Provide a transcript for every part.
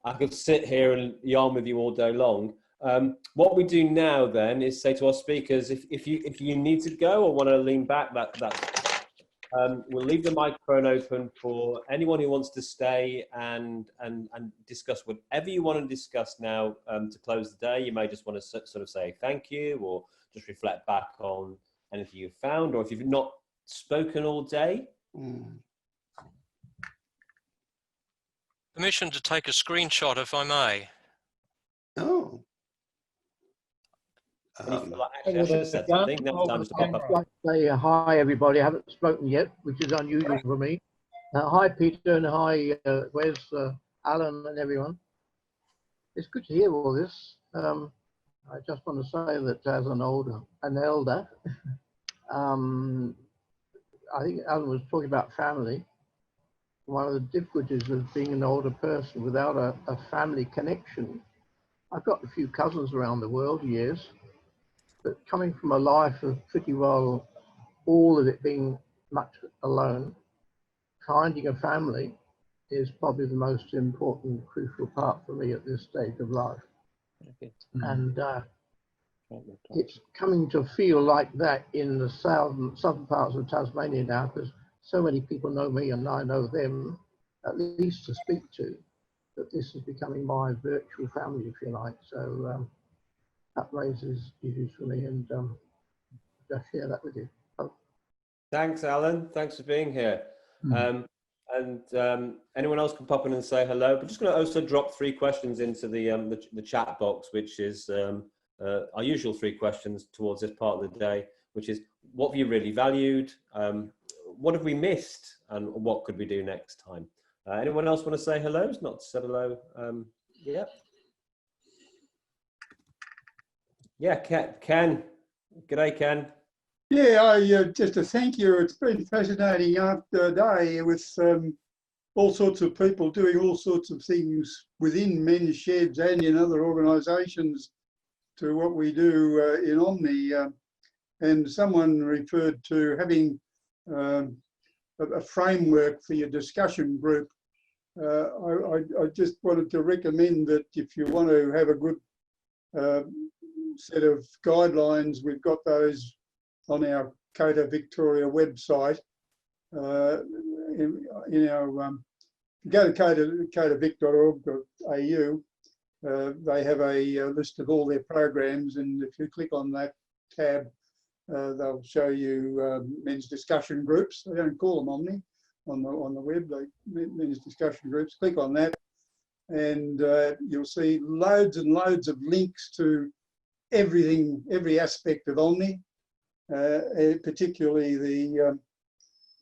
I could sit here and yarn with you all day long. What we do now then is say to our speakers, if you need to go or want to lean back, we'll leave the microphone open for anyone who wants to stay and discuss whatever you want to discuss now to close the day. You may just want to sort of say thank you or just reflect back on anything you've found, or if you've not spoken all day. Permission to take a screenshot, if I may. Oh. Actually, I should have said something. Now it's time to pop up. I'd like to say hi, everybody. I haven't spoken yet, which is unusual for me. Hi, Peter, and hi, where's Alan and everyone. It's good to hear all this. I just want to say that as an elder, I think Alan was talking about family. One of the difficulties of being an older person without a family connection. I've got a few cousins around the world, yes, but coming from a life of pretty well all of it being much alone, finding a family is probably the most important, crucial part for me at this stage of life. Okay. And it's coming to feel like that in the southern parts of Tasmania now, because so many people know me and I know them, at least to speak to, that this is becoming my virtual family, if you like. So that raises issues for me, and just share that with you. Thanks, Alan. Thanks for being here. Anyone else can pop in and say hello. We're just going to also drop 3 questions into the chat box, which is our usual 3 questions towards this part of the day, which is what have you really valued? What have we missed? And what could we do next time? Anyone else want to say hello? It's not said hello. Yeah. Yeah, Ken. G'day, Ken. Yeah, just to thank you. It's been a fascinating day with all sorts of people doing all sorts of things within men's sheds and in other organisations to what we do in Omni. And someone referred to having a framework for your discussion group. I just wanted to recommend that if you want to have a good set of guidelines, we've got those on our CODA Victoria website. In our go to codavic.org.au, they have a list of all their programs, and if you click on that tab, they'll show you men's discussion groups. They don't call them Omni on the web, they men's discussion groups. Click on that, and you'll see loads and loads of links to everything, every aspect of Omni, particularly the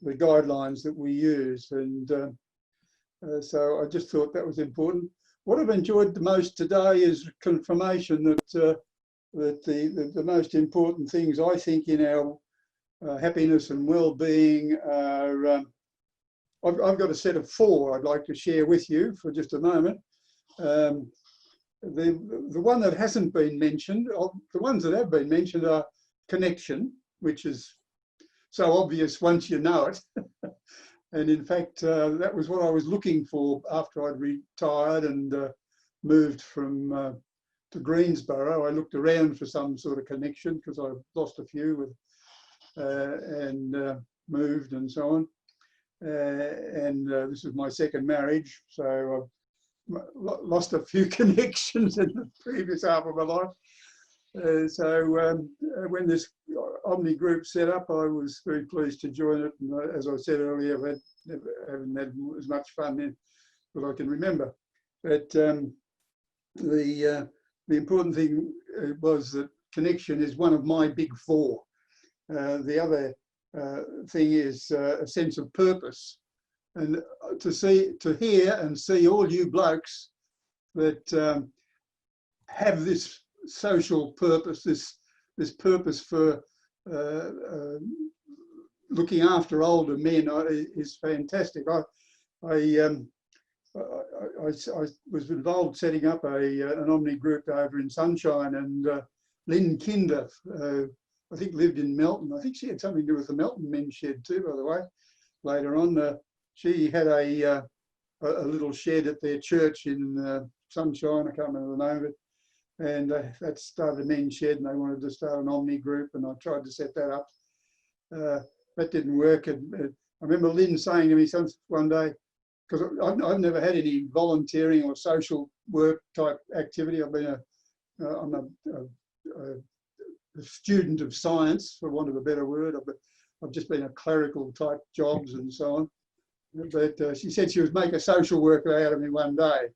guidelines that we use. And so I just thought that was important. What I've enjoyed the most today is confirmation that that the most important things, I think, in our happiness and well-being are, I've got a set of 4 I'd like to share with you for just a moment. The one that hasn't been mentioned, the ones that have been mentioned are connection, which is so obvious once you know it. And in fact, that was what I was looking for after I'd retired and moved from to Greensborough. I looked around for some sort of connection because I lost a few with, and moved and so on. This is my second marriage, so I've lost a few connections in the previous half of my life. So when this Omni group set up, I was very pleased to join it. And as I said earlier, I haven't had as much fun in as I can remember. But the important thing was that connection is one of my big 4. The other thing is a sense of purpose, and to hear and see all you blokes that have this social purpose, this purpose for looking after older men is fantastic. I was involved setting up an Omni group over in Sunshine, and Lynn Kinder, I think, lived in Melton. I think she had something to do with the Melton men's shed too, by the way. Later on, she had a a little shed at their church in Sunshine. I can't remember the name of it. And that started a men's shed, and they wanted to start an Omni group, and I tried to set that up. That didn't work. And I remember Lynn saying to me one day, because I've never had any volunteering or social work type activity. I'm a student of science, for want of a better word. I've just been a clerical type jobs and so on. But she said she would make a social worker out of me one day.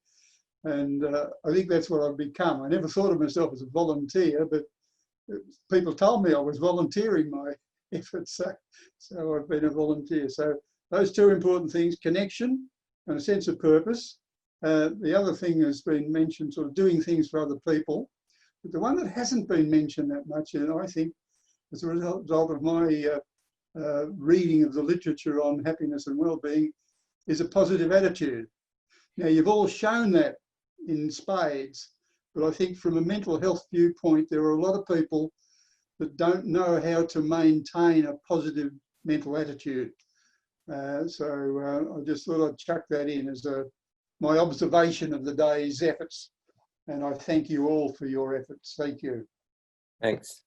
And I think that's what I've become. I never thought of myself as a volunteer, but people told me I was volunteering my efforts. So I've been a volunteer. So those two important things, connection and a sense of purpose. The other thing has been mentioned, sort of doing things for other people. But the one that hasn't been mentioned that much, and I think as a result of my reading of the literature on happiness and well-being, is a positive attitude. Now, you've all shown that in spades, but I think from a mental health viewpoint, there are a lot of people that don't know how to maintain a positive mental attitude. So I just thought I'd chuck that in as my observation of the day's efforts. And I thank you all for your efforts. Thank you. Thanks.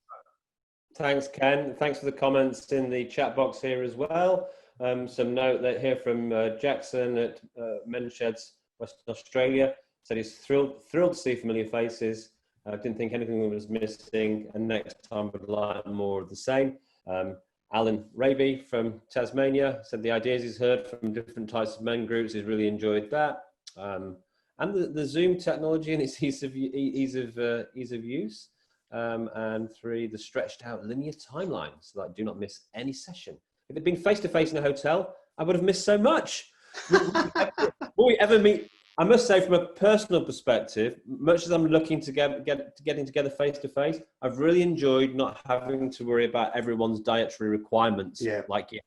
Thanks, Ken. Thanks for the comments in the chat box here as well. Some note that here from Jackson at Men's Sheds, Western Australia. Said he's thrilled to see familiar faces. Didn't think anything was missing, and next time would like more of the same. Alan Raby from Tasmania said the ideas he's heard from different types of men groups, he's really enjoyed that. And the Zoom technology and its ease of use. And 3, the stretched out linear timelines, so that I do not miss any session. If it'd been face-to-face in a hotel, I would have missed so much. Will we ever meet? I must say, from a personal perspective, much as I'm looking to getting together face-to-face, I've really enjoyed not having to worry about everyone's dietary requirements like you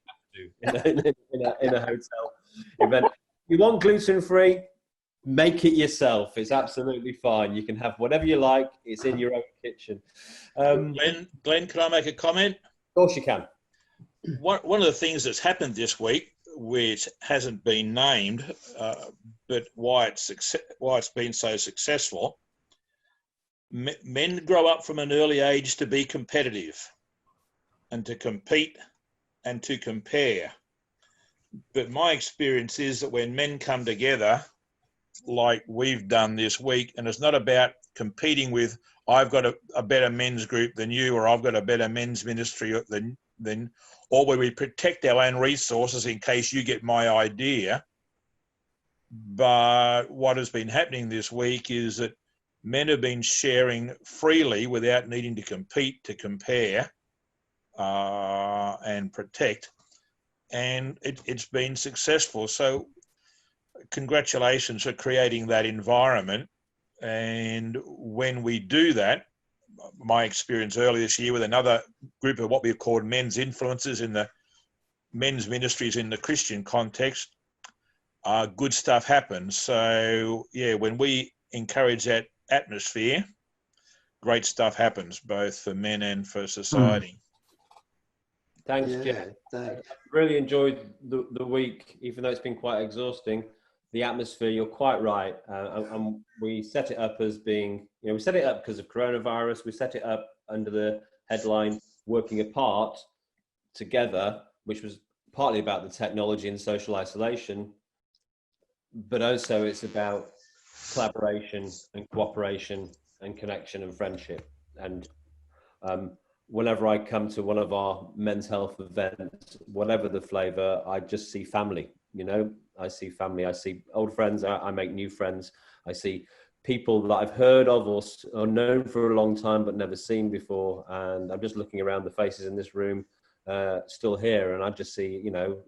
have to in a hotel event. You want gluten-free? Make it yourself. It's absolutely fine. You can have whatever you like. It's in your own kitchen. Glenn, can I make a comment? Of course you can. One of the things that's happened this week, which hasn't been named, but why it's been so successful, men grow up from an early age to be competitive and to compete and to compare. But my experience is that when men come together, like we've done this week, and it's not about competing with, I've got a better men's group than you, or I've got a better men's ministry than, or where we protect our own resources in case you get my idea. But what has been happening this week is that men have been sharing freely without needing to compete, to compare and protect, and it's been successful. So congratulations for creating that environment. And when we do that, my experience earlier this year with another group of what we've called men's influencers in the men's ministries in the Christian context, good stuff happens. So yeah, when we encourage that atmosphere, great stuff happens, both for men and for society. Thanks, Yeah, Jeff. thanks. I really enjoyed the week, even though it's been quite exhausting. The atmosphere, you're quite right. And we set it up as being, we set it up because of coronavirus. We set it up under the headline, working apart together, which was partly about the technology and social isolation, but also it's about collaboration and cooperation and connection and friendship. And whenever I come to one of our men's health events, whatever the flavor, I just see family. I see family, I see old friends, I make new friends. I see people that I've heard of or known for a long time but never seen before. And I'm just looking around the faces in this room, still here, and I just see,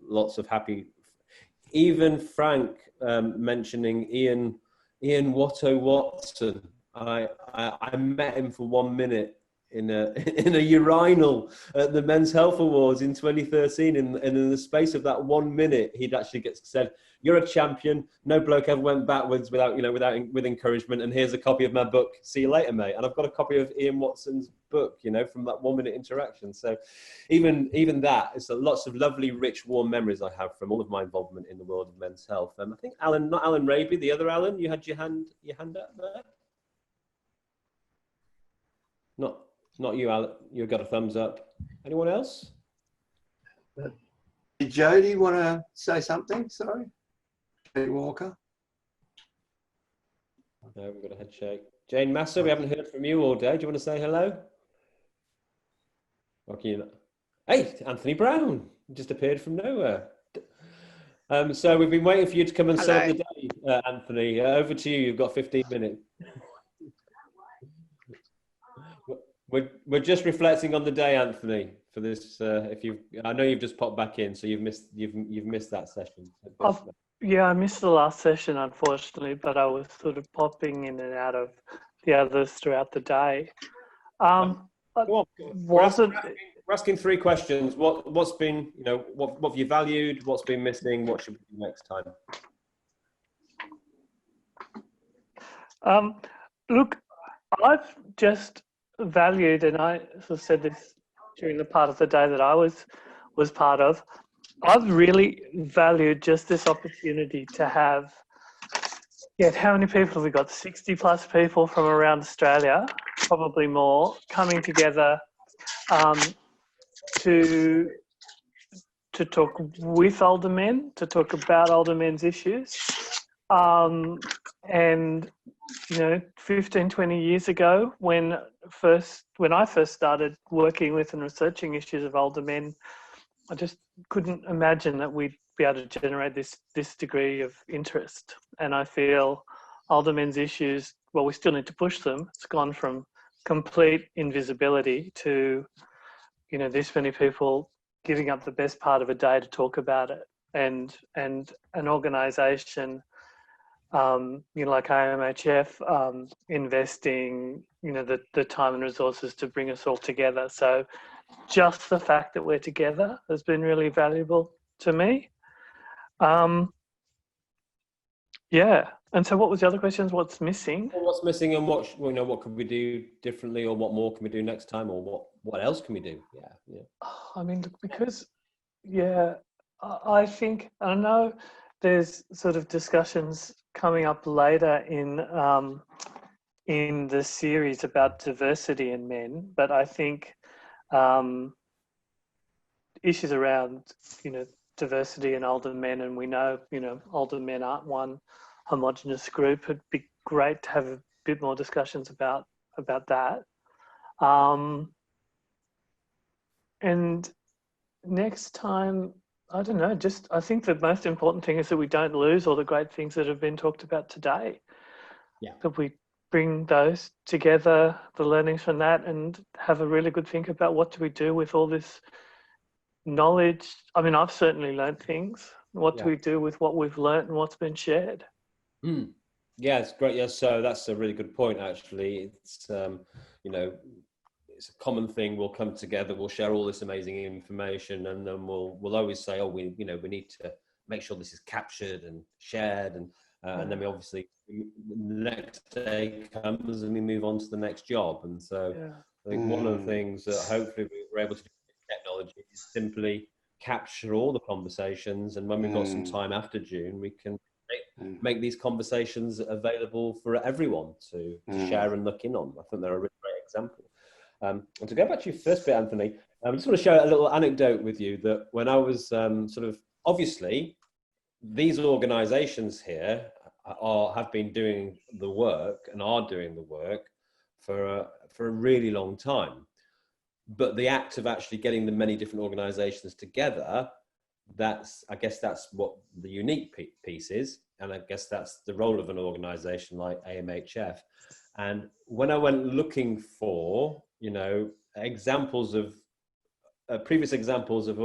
lots of happy. Even Frank mentioning Ian Watto Watson. I met him for 1 minute in a in a urinal at the Men's Health Awards in 2013, and in the space of that 1 minute, he'd actually said, "You're a champion. No bloke ever went backwards without with encouragement. And here's a copy of my book. See you later, mate." And I've got a copy of Ian Watson's book, from that 1 minute interaction. So even that, it's lots of lovely, rich, warm memories I have from all of my involvement in the world of men's health. And I think Alan, not Alan Raby, the other Alan, you had your hand up there. Not you, Alan. You got a thumbs up. Anyone else? Jody, want to say something? Sorry. Pete Walker. No, we've got a head shake. Jane Massa, we haven't heard from you all day. Do you want to say hello? Or can you not? Hey, Anthony Brown just appeared from nowhere. So we've been waiting for you to come and sum the day, Anthony. Over to you. You've got 15 minutes. We're just reflecting on the day, Anthony. For this, I know you've just popped back in, so you've missed that session. Yeah, I missed the last session, unfortunately, but I was sort of popping in and out of the others throughout the day. Go on. We're asking 3 questions. What's been, what have you valued? What's been missing? What should we do next time? Look, I've just valued, and I sort of said this during the part of the day that I was part of, I've really valued just this opportunity to have, how many people have we got? 60 plus people from around Australia, probably more, coming together to talk with older men, to talk about older men's issues. And 15, 20 years ago, when I first started working with and researching issues of older men, I just couldn't imagine that we'd be able to generate this degree of interest. And I feel older men's issues, well, we still need to push them. It's gone from complete invisibility to, this many people giving up the best part of a day to talk about it. And an organisation, like IMHF, investing, the time and resources to bring us all together. So just the fact that we're together has been really valuable to me. And so what was the other questions? What's missing? Well, what's missing, and what can we do differently, or what more can we do next time, or what else can we do? Yeah. I mean, because I think, I know there's sort of discussions coming up later in the series about diversity in men, but I think issues around diversity in older men, and we know older men aren't one homogenous group. It'd be great to have a bit more discussions about that. And next time, I don't know, I think the most important thing is that we don't lose all the great things that have been talked about today. Yeah. That we bring those together, the learnings from that, and have a really good think about what do we do with all this knowledge. I mean, I've certainly learned things. What do we do with what we've learned and what's been shared? Yeah, it's great. Yeah, so that's a really good point, actually. It's, it's a common thing. We'll come together, we'll share all this amazing information, and then we'll always say, oh, we need to make sure this is captured and shared, and then we obviously, the next day comes and we move on to the next job. And so I think one of the things that hopefully we're able to do with technology is simply capture all the conversations, and when we've got some time after June, we can make these conversations available for everyone to share and look in on. I think they're a really great example. And to go back to your first bit, Anthony, I just want to share a little anecdote with you that when I was obviously, these organisations here have been doing the work and are doing the work for a really long time. But the act of actually getting the many different organisations together, I guess that's what the unique piece is. And I guess that's the role of an organisation like AMHF. And when I went looking for, examples of previous examples of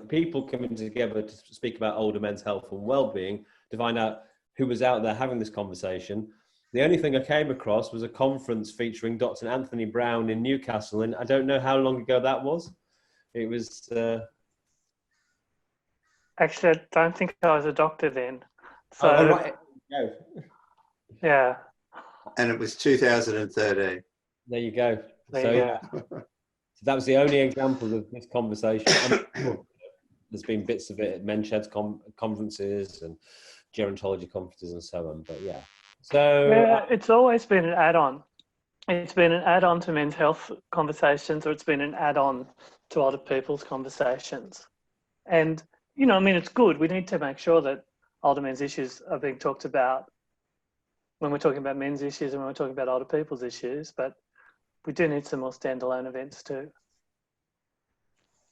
people coming together to speak about older men's health and well-being, to find out who was out there having this conversation, The only thing I came across was a conference featuring Dr. Anthony Brown in Newcastle, and I don't know how long ago that was. It was. Actually, I don't think I was a doctor then. So, Oh, right. No. yeah. And it was 2013. There you go. There So you yeah, that was the only example of this conversation. There's been bits of it at Menshed's conferences and gerontology conferences and so on. But yeah, so Yeah, it's always been an add-on. It's been an add-on to men's health conversations, or it's been an add-on to older people's conversations. And, you know, I mean, it's good. We need to make sure that older men's issues are being talked about when we're talking about men's issues and when we're talking about older people's issues, but we do need some more standalone events too.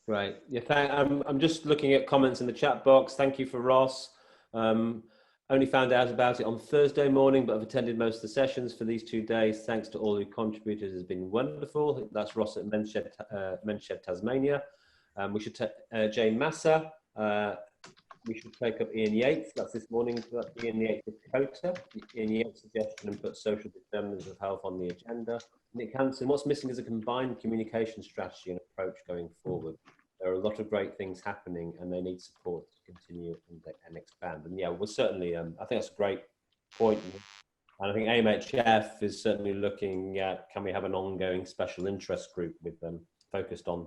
right. Yeah, I'm just looking at comments in the chat box. Thank you for Ross. Only found out about it on Thursday morning, but I've attended most of the sessions for these 2 days. Thanks to all who contributed. It's been wonderful. That's Ross at Mensshed Tasmania. We should Jane Massa. We should take up Ian Yates. That's this morning. That's Ian Yates of Dakota. Ian Yates' suggestion and put social determinants of health on the agenda. Nick Hansen, what's missing is a combined communication strategy and approach going forward. There are a lot of great things happening and they need support to continue and expand. And yeah, we're certainly, I think that's a great point. And I think AMHF is certainly looking at, can we have an ongoing special interest group with them focused on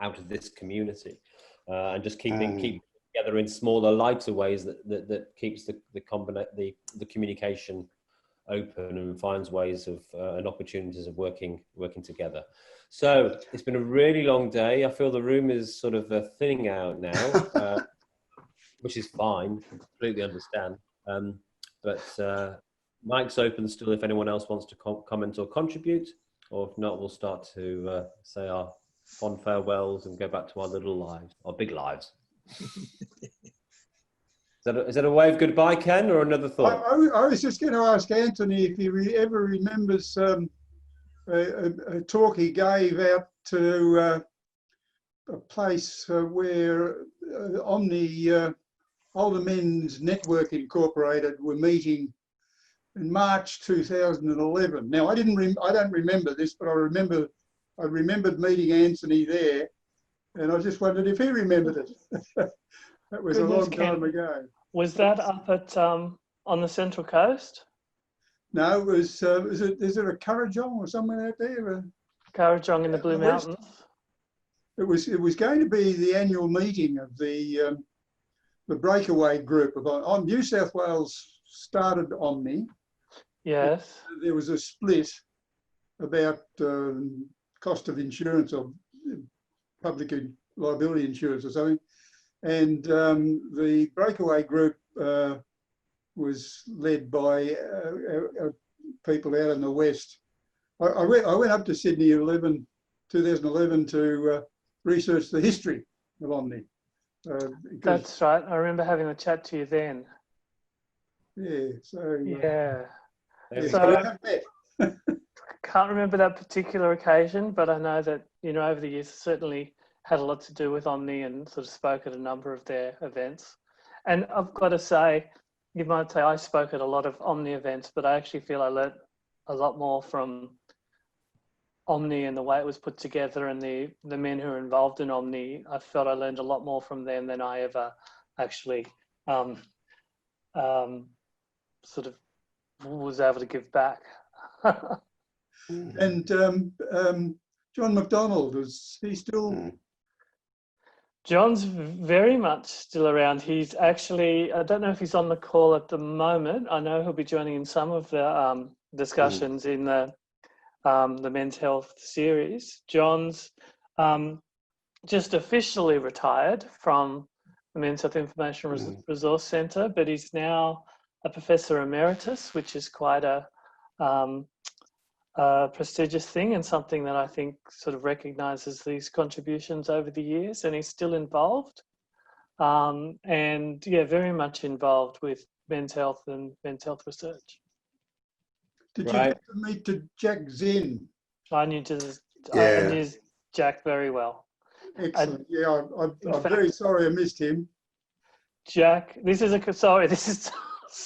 out of this community and just keep together in smaller, lighter ways that keeps the communication open and finds ways of and opportunities of working together. So it's been a really long day. I feel the room is sort of thinning out now, which is fine. Completely understand. But mic's open still if anyone else wants to comment or contribute, or if not, we'll start to say our fond farewells and go back to our little lives, our big lives. Is that a wave goodbye, Ken, or another thought? I was just going to ask Anthony if he ever remembers a talk he gave out to a place where Older Men's Network Incorporated were meeting in March 2011. Now I don't remember this, but I remembered meeting Anthony there, and I just wondered if he remembered it. That was a long time ago. Was that up at on the Central Coast? No, it was. Is it a Currajong or somewhere out there? Currajong in the Blue Mountains. It was going to be the annual meeting of the breakaway group of New South Wales started Omni. Yes. There was a split about cost of insurance or public liability insurance or something. And the breakaway group was led by people out in the West. I went up to Sydney 2011 to research the history of Omni. That's right. I remember having a chat to you then. Yeah. So yeah. So can't remember that particular occasion, but I know that, you know, over the years certainly had a lot to do with Omni and sort of spoke at a number of their events. And I've got to say, you might say I spoke at a lot of Omni events, but I actually feel I learnt a lot more from Omni and the way it was put together and the men who are involved in Omni. I felt I learned a lot more from them than I ever actually sort of was able to give back. And John McDonald, is he still? John's very much still around. He's actually, I don't know if he's on the call at the moment. I know he'll be joining in some of the discussions in the Men's Health series. John's just officially retired from the Men's Health Information Resource Centre, but he's now a Professor Emeritus, which is quite a prestigious thing and something that I think sort of recognises these contributions over the years, and he's still involved and yeah, very much involved with men's health and men's health research. Did you get to meet Jack Zinn? I knew Jack very well. Excellent. I'm very sorry I missed him. Jack, this is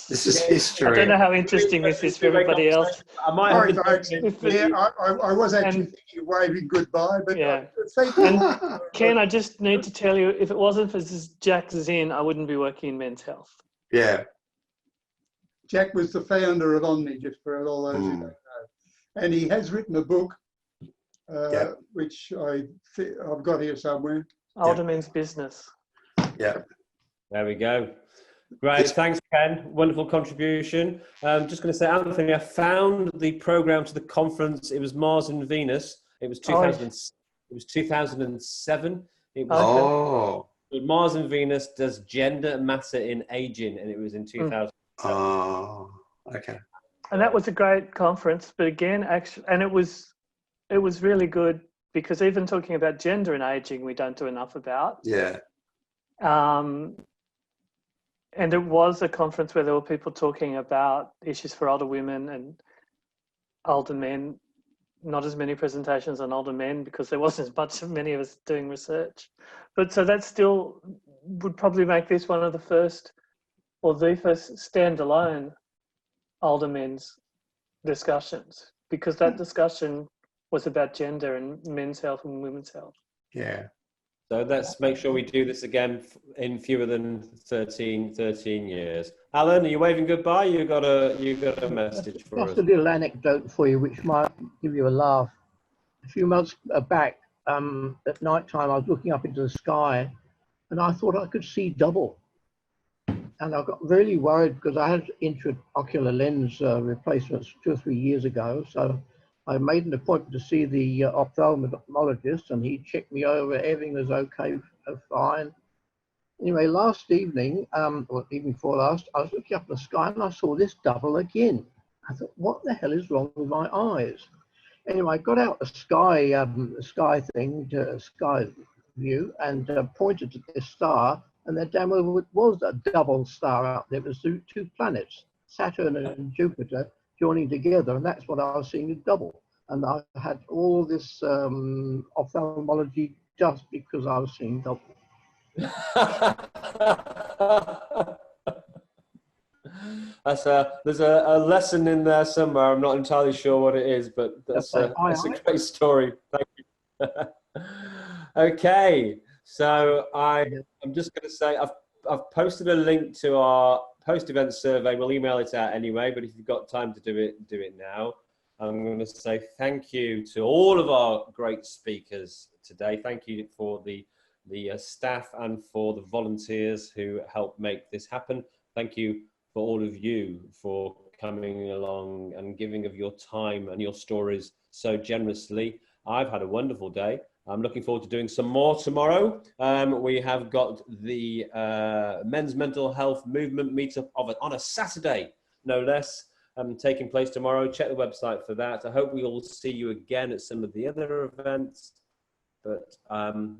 This is I history. don't know how interesting this is for everybody else. I might Sorry, have folks. to Yeah, I was actually And- thinking of waving goodbye, but Yeah. thank you. And Ken, I just need to tell you, if it wasn't for Jack Zinn, I wouldn't be working in men's health. Yeah. Jack was the founder of Omni, just for all those who don't know. And he has written a book, which I've got here somewhere. Older men's business. Yeah. There we go. Great, thanks, Ken. Wonderful contribution. Just going to say, Anthony, I found the program to the conference. It was Mars and Venus. It was 2007. It was Mars and Venus does gender matter in aging, and it was in 2000. Oh, okay. And that was a great conference, but again, actually, and it was really good because even talking about gender and aging, we don't do enough about. Yeah. And it was a conference where there were people talking about issues for older women and older men. Not as many presentations on older men because there wasn't as many of us doing research. But so that still would probably make this one of the first or the first standalone older men's discussions, because that discussion was about gender and men's health and women's health. Yeah. So let's make sure we do this again in fewer than 13 years. Alan, are you waving goodbye? You got a message for us. Just a little anecdote for you, which might give you a laugh. A few months back, at night time, I was looking up into the sky, and I thought I could see double. And I got really worried because I had intraocular lens replacements 2 or 3 years ago. So I made an appointment to see the ophthalmologist, and he checked me over. Everything was okay, fine. Anyway, last evening, or evening before last, I was looking up in the sky and I saw this double again. I thought, what the hell is wrong with my eyes? Anyway, I got out a sky view, and pointed at this star, and there damn well was a double star out there. It was two planets, Saturn and Jupiter, joining together, and that's what I was seeing, a double. And I had all this ophthalmology just because I was seeing double. There's a lesson in there somewhere. I'm not entirely sure what it is, but that's a great story. Thank you. Okay, so I'm just going to say I've posted a link to our post-event survey. We'll email it out anyway, but if you've got time to do it now. I'm going to say thank you to all of our great speakers today. Thank you for the staff and for the volunteers who helped make this happen. Thank you for all of you for coming along and giving of your time and your stories so generously. I've had a wonderful day. I'm looking forward to doing some more tomorrow. We have got the Men's Mental Health Movement meetup on a Saturday, no less, taking place tomorrow. Check the website for that. I hope we will see you again at some of the other events. But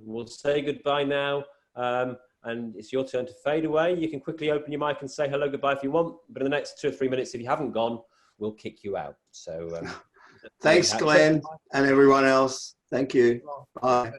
we'll say goodbye now. And it's your turn to fade away. You can quickly open your mic and say hello, goodbye if you want. But in the next 2 or 3 minutes, if you haven't gone, we'll kick you out. So thanks, Glenn, and everyone else. Thank you. Bye.